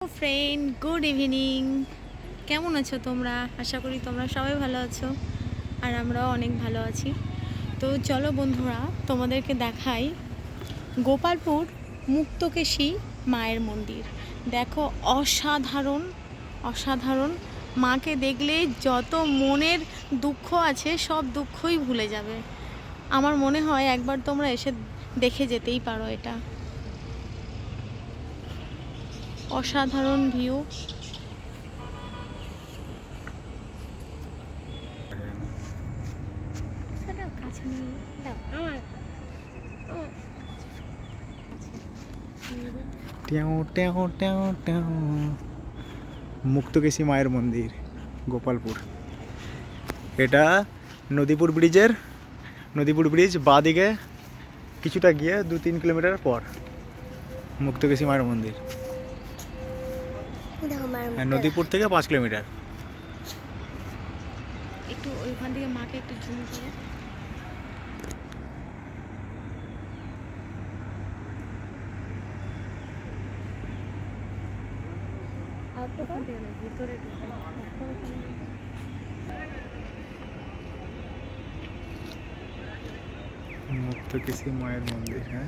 Friend, good evening. কেমন আছো তোমরা? আশা করি তোমরা সবাই ভালো আছো, আর আমরাও অনেক ভালো আছি। তো চলো বন্ধুরা, তোমাদেরকে দেখাই গোপালপুর মুক্তকেশী মায়ের মন্দির। দেখো, অসাধারণ অসাধারণ। মাকে দেখলে যত মনের দুঃখ আছে সব দুঃখই ভুলে যাবে। আমার মনে হয় একবার তোমরা এসে দেখে যেতেই পারো। এটা অসাধারণ ভিউ। কাছে নিয়ে দাও। ট্যাও ট্যাও ট্যাও ট্যাও। মুক্তকেশী মায়ের মন্দির, গোপালপুর। এটা নদীপুর ব্রিজ বাঁদিকে কিছুটা গিয়ে 2-3 কিলোমিটার পর মুক্তকেশী মায়ের মন্দির। নদীপুর থেকে 5 কিলোমিটার। একটু ওইখান থেকে মাকে একটু জুম করো। ভিতরে মুক্তকেশী মায়ের মন্দির, হ্যাঁ।